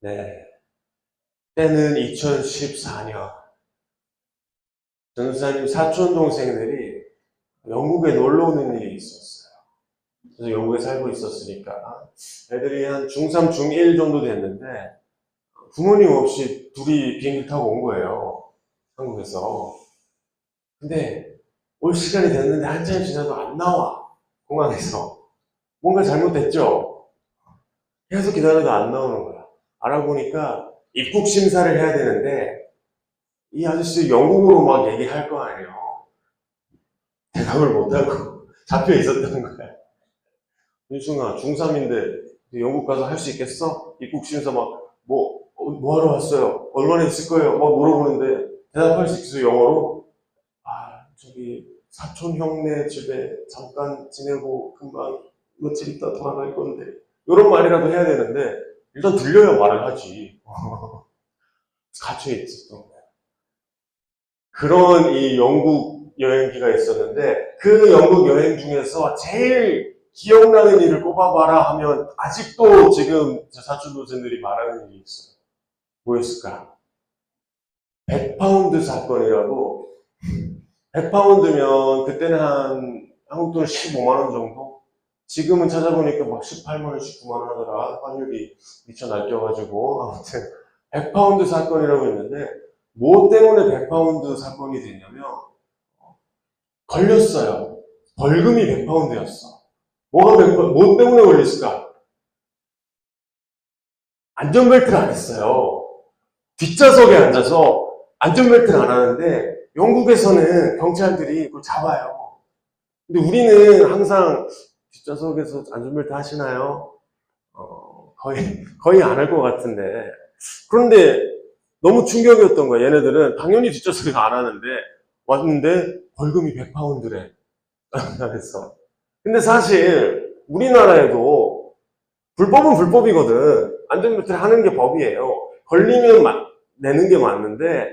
네. 때는 2014년. 전도사님 사촌 동생들이 영국에 놀러 오는 일이 있었어요. 그래서 영국에 살고 있었으니까 애들이 한 중3, 중1 정도 됐는데 부모님 없이 둘이 비행기 타고 온 거예요. 한국에서. 근데 올 시간이 됐는데 한참 지나도 안 나와. 공항에서. 뭔가 잘못됐죠? 계속 기다려도 안 나오는 거야. 알아보니까 입국 심사를 해야 되는데 이 아저씨 영국어로 막 얘기할 거 아니에요. 대답을 못하고 잡혀 있었던 거야. 윤승아, 중3인데 영국 가서 할 수 있겠어? 입국 심사 뭐 하러 왔어요? 얼마나 있을 거예요? 막 물어보는데 대답할 수 있겠어, 영어로? 저기 사촌 형네 집에 잠깐 지내고 금방 며칠 있다 돌아갈 건데 이런 말이라도 해야 되는데 일단 들려야 말을 하지. 갇혀있지 또. 그런 이 영국 여행기가 있었는데 그 영국 여행 중에서 제일 기억나는 일을 꼽아봐라 하면 아직도 지금 저 사촌 동생들이 말하는 일이 있어요. 뭐였을까? 100파운드 사건이라고. 100파운드면 그때는 한 한국 돈 15만 원 정도? 지금은 찾아보니까 막 18만 원, 19만 원 하더라. 환율이 미쳐 날뛰어가지고. 아무튼 100파운드 사건이라고 있는데 뭐 때문에 100파운드 사건이 됐냐면 걸렸어요. 벌금이 100파운드였어. 뭐 때문에 걸렸을까? 안전벨트를 안 했어요. 뒷좌석에 앉아서 안전벨트를 안 하는데 영국에서는 경찰들이 그걸 잡아요. 근데 우리는 항상 뒷좌석에서 안전벨트 하시나요? 거의 안 할 것 같은데. 그런데 너무 충격이었던 거야. 얘네들은 당연히 뒷좌석에서 안 하는데 왔는데 벌금이 100파운드래. 그래서. 근데 사실 우리나라에도 불법은 불법이거든. 안전벨트를 하는 게 법이에요. 걸리면 내는 게 맞는데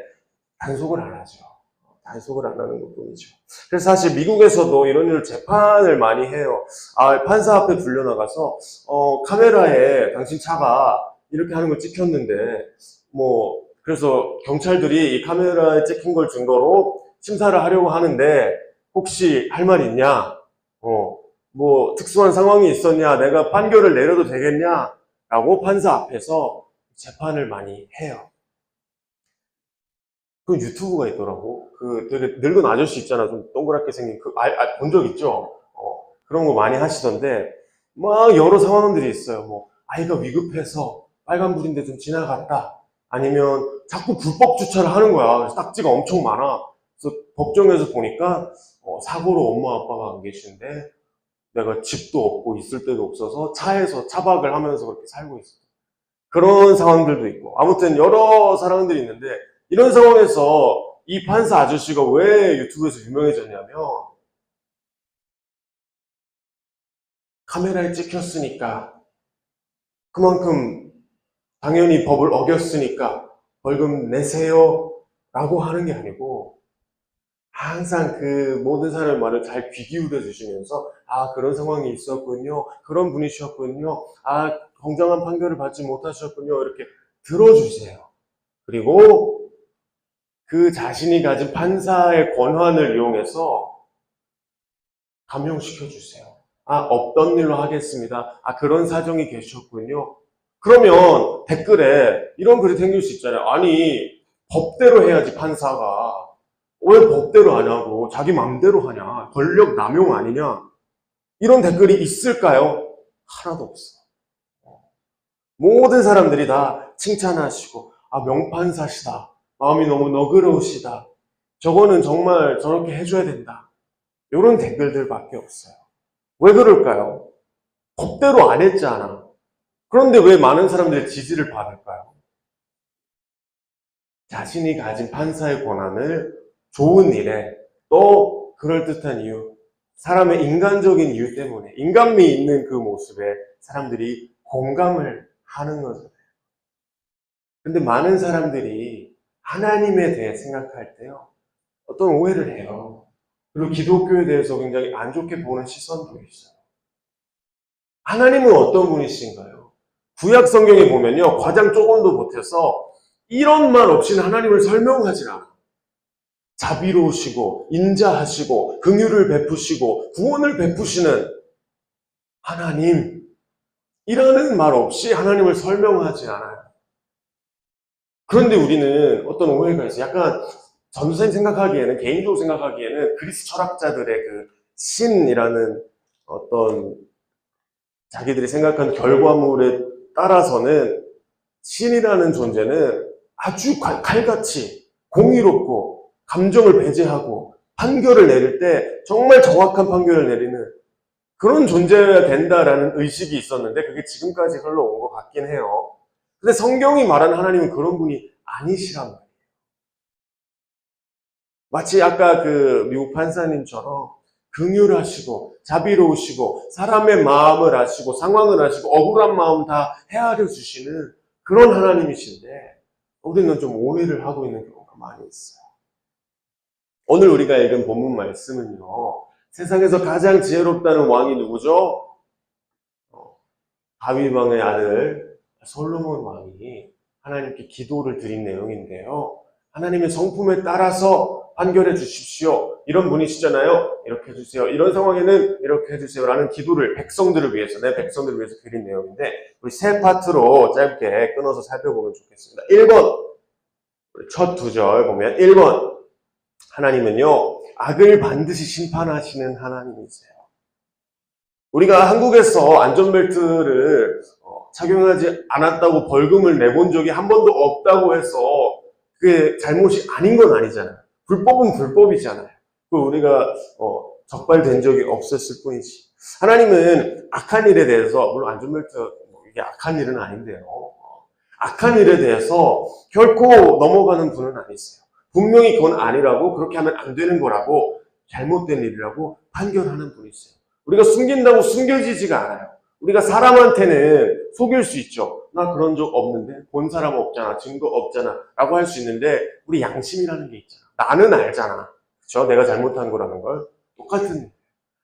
단속을 안 하죠. 단속을 안 하는 것 뿐이죠. 그래서 사실 미국에서도 이런 일을 재판을 많이 해요. 판사 앞에 불려나가서 카메라에 당신 차가 이렇게 하는 걸 찍혔는데 그래서 경찰들이 이 카메라에 찍힌 걸 증거로 심사를 하려고 하는데 혹시 할 말 있냐? 특수한 상황이 있었냐? 내가 판결을 내려도 되겠냐? 라고 판사 앞에서 재판을 많이 해요. 그 유튜브가 있더라고. 그 되게 늙은 아저씨 있잖아. 좀 동그랗게 생긴 본 적 있죠? 그런 거 많이 하시던데, 막 여러 상황들이 있어요. 아이가 위급해서 빨간불인데 좀 지나갔다. 아니면 자꾸 불법 주차를 하는 거야. 그래서 딱지가 엄청 많아. 그래서 법정에서 보니까, 사고로 엄마 아빠가 안 계시는데, 내가 집도 없고 있을 데도 없어서 차에서 차박을 하면서 그렇게 살고 있어. 그런 상황들도 있고. 아무튼 여러 상황들이 있는데, 이런 상황에서 이 판사 아저씨가 왜 유튜브에서 유명해졌냐면 카메라에 찍혔으니까 그만큼 당연히 법을 어겼으니까 벌금 내세요 라고 하는 게 아니고 항상 그 모든 사람의 말을 잘 귀 기울여 주시면서 그런 상황이 있었군요. 그런 분이셨군요. 공정한 판결을 받지 못하셨군요. 이렇게 들어주세요. 그리고 그 자신이 가진 판사의 권한을 이용해서 감형시켜 주세요. 없던 일로 하겠습니다. 그런 사정이 계셨군요. 그러면 댓글에 이런 글이 생길 수 있잖아요. 아니, 법대로 해야지 판사가. 왜 법대로 하냐고. 자기 맘대로 하냐. 권력 남용 아니냐. 이런 댓글이 있을까요? 하나도 없어. 모든 사람들이 다 칭찬하시고 명판사시다. 마음이 너무 너그러우시다. 저거는 정말 저렇게 해줘야 된다. 이런 댓글들밖에 없어요. 왜 그럴까요? 법대로 안 했잖아. 그런데 왜 많은 사람들이 지지를 받을까요? 자신이 가진 판사의 권한을 좋은 일에 또 그럴듯한 이유, 사람의 인간적인 이유 때문에 인간미 있는 그 모습에 사람들이 공감을 하는 거잖아요. 근데 많은 사람들이 하나님에 대해 생각할 때요, 어떤 오해를 해요. 그리고 기독교에 대해서 굉장히 안 좋게 보는 시선도 있어요. 하나님은 어떤 분이신가요? 구약 성경에 보면요, 과장 조금도 못해서 이런 말 없이는 하나님을 설명하지 않아. 자비로우시고 인자하시고 긍휼을 베푸시고 구원을 베푸시는 하나님이라는 말 없이 하나님을 설명하지 않아요. 그런데 우리는 어떤 오해가 있어요. 약간 전도사님 생각하기에는, 개인적으로 생각하기에는 그리스 철학자들의 그 신이라는 어떤 자기들이 생각한 결과물에 따라서는 신이라는 존재는 아주 칼같이 공의롭고 감정을 배제하고 판결을 내릴 때 정말 정확한 판결을 내리는 그런 존재가 된다라는 의식이 있었는데 그게 지금까지 흘러온 것 같긴 해요. 근데 성경이 말하는 하나님은 그런 분이 아니시란 말이에요. 마치 아까 그 미국 판사님처럼 긍휼하시고 자비로우시고 사람의 마음을 아시고 상황을 아시고 억울한 마음 다 헤아려 주시는 그런 하나님이신데 우리는 좀 오해를 하고 있는 경우가 많이 있어요. 오늘 우리가 읽은 본문 말씀은요, 세상에서 가장 지혜롭다는 왕이 누구죠? 다윗 왕의 아들 솔로몬 왕이 하나님께 기도를 드린 내용인데요. 하나님의 성품에 따라서 판결해 주십시오. 이런 분이시잖아요. 이렇게 해주세요. 이런 상황에는 이렇게 해주세요. 라는 기도를 백성들을 위해서, 내 백성들을 위해서 드린 내용인데 우리 세 파트로 짧게 끊어서 살펴보면 좋겠습니다. 1번, 첫 두 절 보면 1번, 하나님은요, 악을 반드시 심판하시는 하나님이세요. 우리가 한국에서 안전벨트를 착용하지 않았다고 벌금을 내본 적이 한 번도 없다고 해서 그게 잘못이 아닌 건 아니잖아요. 불법은 불법이잖아요. 우리가 적발된 적이 없었을 뿐이지. 하나님은 악한 일에 대해서, 물론 안전벨트 이게 악한 일은 아닌데요. 악한 일에 대해서 결코 넘어가는 분은 아니세요. 분명히 그건 아니라고, 그렇게 하면 안 되는 거라고, 잘못된 일이라고 판결하는 분이세요. 우리가 숨긴다고 숨겨지지가 않아요. 우리가 사람한테는 속일 수 있죠. 나 그런 적 없는데, 본 사람 없잖아, 증거 없잖아 라고 할 수 있는데 우리 양심이라는 게 있잖아. 나는 알잖아. 그렇죠? 내가 잘못한 거라는 걸. 똑같은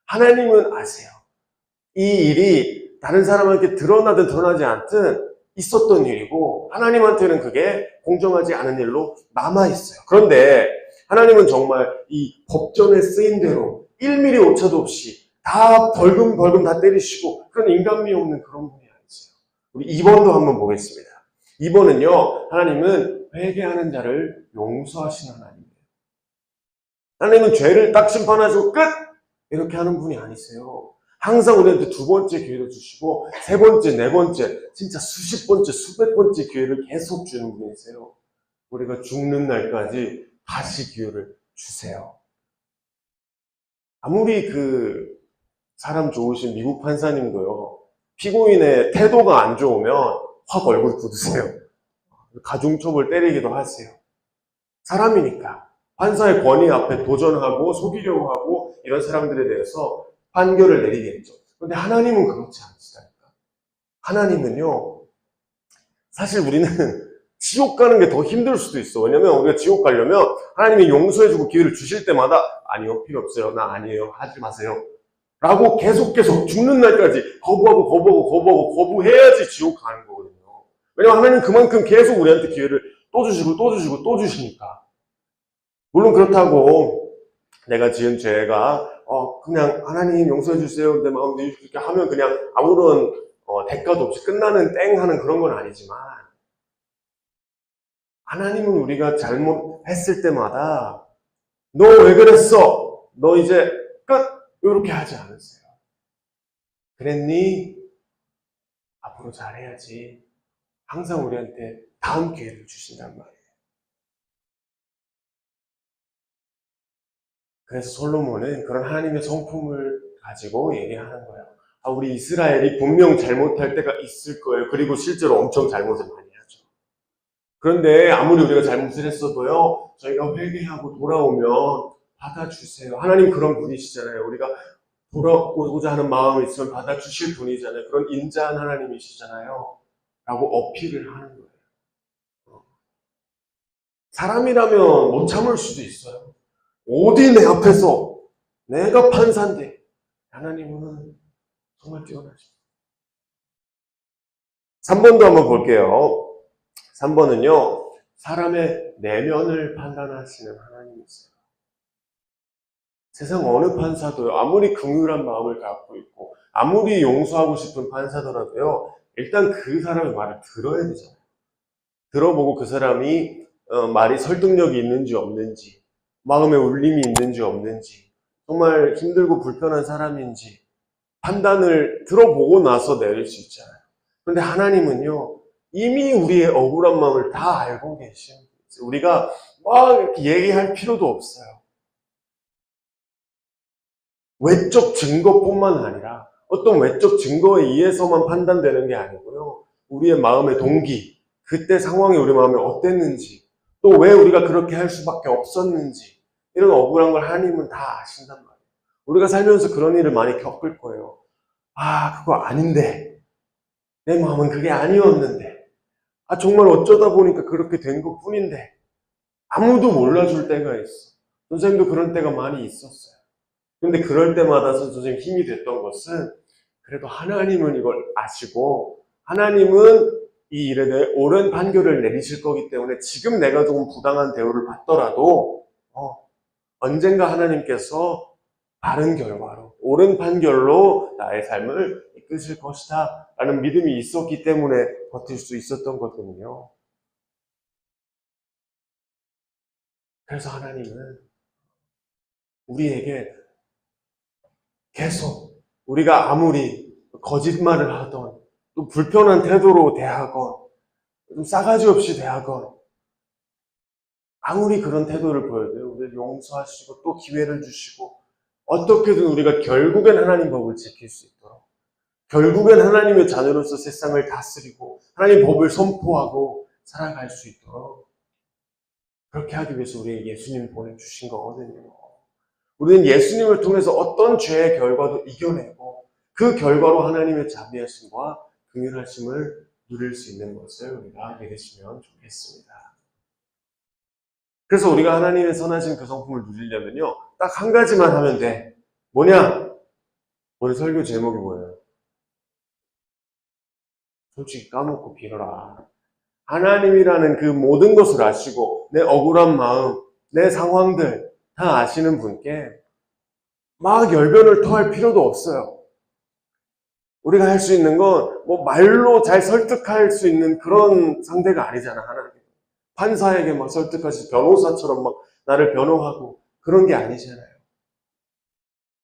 하나님은 아세요. 이 일이 다른 사람한테 드러나든 드러나지 않든 있었던 일이고 하나님한테는 그게 공정하지 않은 일로 남아있어요. 그런데 하나님은 정말 이 법전에 쓰인 대로 1mm 오차도 없이 다 벌금 다 때리시고 그런 인간미 없는 그런 분이 아니세요. 우리 2번도 한번 보겠습니다. 2번은요, 하나님은 회개하는 자를 용서하시는 하나님이에요. 하나님은 죄를 딱 심판하시고 끝! 이렇게 하는 분이 아니세요. 항상 우리한테 두 번째 기회를 주시고 세 번째, 네 번째, 진짜 수십 번째, 수백 번째 기회를 계속 주는 분이세요. 우리가 죽는 날까지 다시 기회를 주세요. 아무리 그 사람 좋으신 미국 판사님도요, 피고인의 태도가 안 좋으면 확 얼굴 굳으세요. 가중처벌 때리기도 하세요. 사람이니까 판사의 권위 앞에 도전하고 속이려고 하고 이런 사람들에 대해서 판결을 내리겠죠. 그런데 하나님은 그렇지 않으시다니까. 하나님은요, 사실 우리는 지옥 가는 게 더 힘들 수도 있어. 왜냐면 우리가 지옥 가려면 하나님이 용서해주고 기회를 주실 때마다 아니요, 필요 없어요. 나 아니에요. 하지 마세요. 라고 계속 죽는 날까지 거부해야지 지옥 가는 거거든요. 왜냐면 하나님 그만큼 계속 우리한테 기회를 또 주시고 주시니까. 물론 그렇다고 내가 지은 죄가 그냥 하나님 용서해 주세요. 내 마음 이렇게 하면 그냥 아무런 대가도 없이 끝나는 땡 하는 그런 건 아니지만 하나님은 우리가 잘못했을 때마다 너 왜 그랬어? 너 이제 끝! 이렇게 하지 않으세요. 그랬니? 앞으로 잘해야지. 항상 우리한테 다음 기회를 주신단 말이에요. 그래서 솔로몬은 그런 하나님의 성품을 가지고 얘기하는 거예요. 우리 이스라엘이 분명 잘못할 때가 있을 거예요. 그리고 실제로 엄청 잘못을 많이 하죠. 그런데 아무리 우리가 잘못을 했어도요, 저희가 회개하고 돌아오면 받아주세요. 하나님 그런 분이시잖아요. 우리가 돌아오고자 하는 마음이 있으면 받아주실 분이잖아요. 그런 인자한 하나님이시잖아요. 라고 어필을 하는 거예요. 사람이라면 못 참을 수도 있어요. 어디 내 앞에서 내가 판사인데 하나님은 정말 뛰어나십니다. 3번도 한번 볼게요. 3번은요, 사람의 내면을 판단하시는 하나님이세요. 세상 어느 판사도요, 아무리 긍휼한 마음을 갖고 있고, 아무리 용서하고 싶은 판사더라도요, 일단 그 사람의 말을 들어야 되잖아요. 들어보고 그 사람이 말이 설득력이 있는지 없는지, 마음에 울림이 있는지 없는지, 정말 힘들고 불편한 사람인지 판단을 들어보고 나서 내릴 수 있잖아요. 그런데 하나님은요, 이미 우리의 억울한 마음을 다 알고 계시는 거예요. 우리가 막 이렇게 얘기할 필요도 없어요. 외적 증거뿐만 아니라 어떤 외적 증거에 의해서만 판단되는 게 아니고요. 우리의 마음의 동기, 그때 상황이 우리 마음에 어땠는지, 또 왜 우리가 그렇게 할 수밖에 없었는지, 이런 억울한 걸 하나님은 다 아신단 말이에요. 우리가 살면서 그런 일을 많이 겪을 거예요. 아, 그거 아닌데. 내 마음은 그게 아니었는데. 아, 정말 어쩌다 보니까 그렇게 된 것 뿐인데. 아무도 몰라줄 때가 있어. 선생님도 그런 때가 많이 있었어요. 근데 그럴 때마다 선생님 힘이 됐던 것은 그래도 하나님은 이걸 아시고 하나님은 이 일에 대해 옳은 판결을 내리실 거기 때문에 지금 내가 조금 부당한 대우를 받더라도 언젠가 하나님께서 바른 결과로 옳은 판결로 나의 삶을 이끄실 것이다 라는 믿음이 있었기 때문에 버틸 수 있었던 거거든요. 그래서 하나님은 우리에게 계속 우리가 아무리 거짓말을 하던 또 불편한 태도로 대하건 좀 싸가지 없이 대하건 아무리 그런 태도를 보여도 우리를 용서하시고 또 기회를 주시고 어떻게든 우리가 결국엔 하나님 법을 지킬 수 있도록 결국엔 하나님의 자녀로서 세상을 다스리고 하나님 법을 선포하고 살아갈 수 있도록 그렇게 하기 위해서 우리에게 예수님을 보내주신 거거든요. 우리는 예수님을 통해서 어떤 죄의 결과도 이겨내고 그 결과로 하나님의 자비하심과 긍휼하심을 누릴 수 있는 것을 우리가 믿으시면 좋겠습니다. 그래서 우리가 하나님의 선하신 그 성품을 누리려면요, 딱 한 가지만 하면 돼. 뭐냐? 오늘 설교 제목이 뭐예요? 솔직히 까먹고 빌어라. 하나님이라는 그 모든 것을 아시고 내 억울한 마음, 내 상황들 다 아시는 분께 막 열변을 토할 필요도 없어요. 우리가 할 수 있는 건 뭐 말로 잘 설득할 수 있는 그런 상대가 아니잖아, 하나님. 판사에게 막 설득하시 변호사처럼 막 나를 변호하고 그런 게 아니잖아요.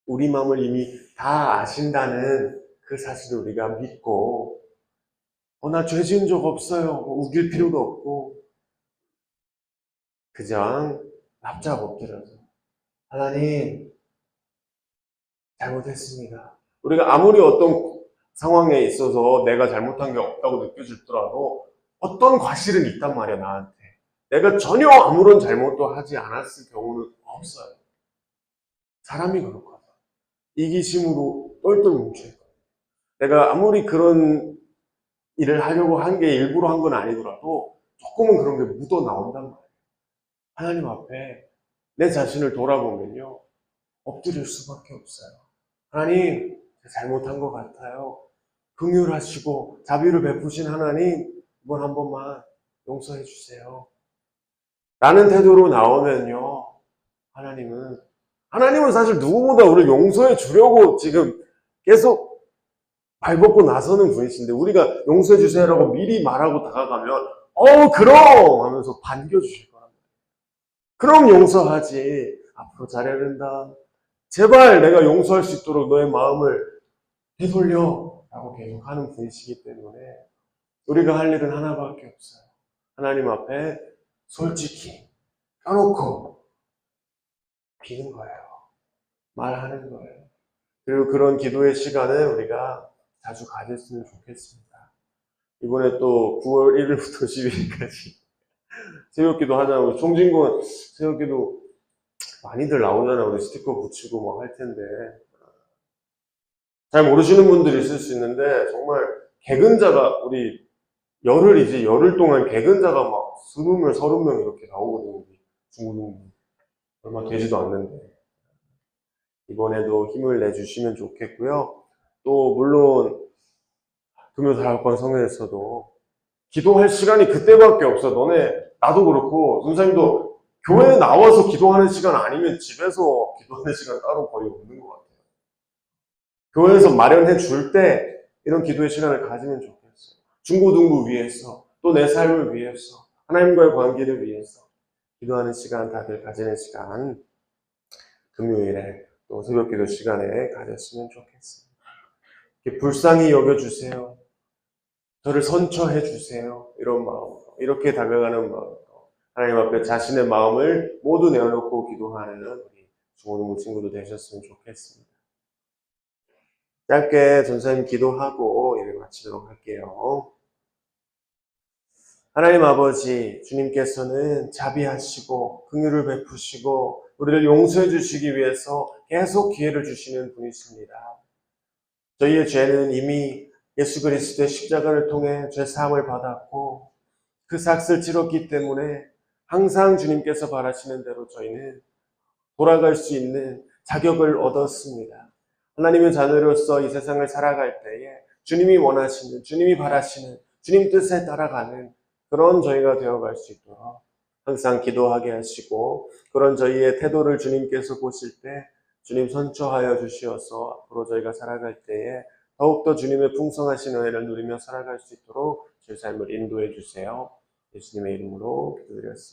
우리 마음을 이미 다 아신다는 그 사실을 우리가 믿고 나 죄 지은 적 없어요. 우길 필요도 없고 그냥 납작 엎드려서 하나님 잘못했습니다. 우리가 아무리 어떤 상황에 있어서 내가 잘못한 게 없다고 느껴질더라도 어떤 과실은 있단 말이야, 나한테. 내가 전혀 아무런 잘못도 하지 않았을 경우는 없어요. 사람이 그렇거든. 이기심으로 똘똘 뭉쳐있거든. 내가 아무리 그런 일을 하려고 한 게 일부러 한 건 아니더라도 조금은 그런 게 묻어 나온단 말이에요. 하나님 앞에 내 자신을 돌아보면요. 엎드릴 수밖에 없어요. 하나님, 잘못한 것 같아요. 긍휼하시고 자비를 베푸신 하나님, 이번 한 번만 용서해 주세요. 라는 태도로 나오면요. 하나님은 사실 누구보다 우리를 용서해 주려고 지금 계속 발벗고 나서는 분이신데 우리가 용서해 주세요라고 미리 말하고 다가가면 그럼 하면서 반겨주실 거란 말이에요. 그럼 용서하지. 앞으로 잘해야 된다. 제발 내가 용서할 수 있도록 너의 마음을 되돌려 라고 계속 하는 분이시기 때문에 우리가 할 일은 하나밖에 없어요. 하나님 앞에 솔직히 껴놓고 비는 거예요. 말하는 거예요. 그리고 그런 기도의 시간을 우리가 자주 가졌으면 좋겠습니다. 이번에 또 9월 1일부터 12일까지 새벽기도 하자고 송진군 새벽기도 많이들 나오잖아요. 우리 스티커 붙이고 막 할 텐데 잘 모르시는 분들이 있을 수 있는데 정말 개근자가 우리 열흘 동안 개근자가 막 20명, 30명 이렇게 나오거든요. 중고등 얼마 되지도 않는데 이번에도 힘을 내주시면 좋겠고요. 또 물론 금요 다락방 성회에서도 기도할 시간이 그때밖에 없어. 나도 그렇고, 선생님도 교회에 나와서 기도하는 시간 아니면 집에서 기도하는 시간 따로 거의 없는 것 같아요. 교회에서 마련해 줄 때 이런 기도의 시간을 가지면 좋겠어요. 중고등부 위해서, 또 내 삶을 위해서, 하나님과의 관계를 위해서 기도하는 시간, 다들 가지는 시간, 금요일에 또 새벽 기도 시간에 가졌으면 좋겠습니다. 불쌍히 여겨주세요. 저를 선처해 주세요. 이런 마음으로, 이렇게 다가가는 마음으로 하나님 앞에 자신의 마음을 모두 내어놓고 기도하는 우리 중고등부 친구도 되셨으면 좋겠습니다. 짧게 전사님 기도하고 예배 마치도록 할게요. 하나님 아버지, 주님께서는 자비하시고 긍휼을 베푸시고 우리를 용서해 주시기 위해서 계속 기회를 주시는 분이십니다. 저희의 죄는 이미 예수 그리스도의 십자가를 통해 죄 사함을 받았고 그 삭슬 치렀기 때문에 항상 주님께서 바라시는 대로 저희는 돌아갈 수 있는 자격을 얻었습니다. 하나님의 자녀로서 이 세상을 살아갈 때에 주님이 원하시는, 주님이 바라시는, 주님 뜻에 따라가는 그런 저희가 되어갈 수 있도록 항상 기도하게 하시고 그런 저희의 태도를 주님께서 보실 때 주님 선처하여 주시어서 앞으로 저희가 살아갈 때에 더욱더 주님의 풍성하신 은혜를 누리며 살아갈 수 있도록 제 삶을 인도해 주세요. 예수님의 이름으로 기도드렸습니다.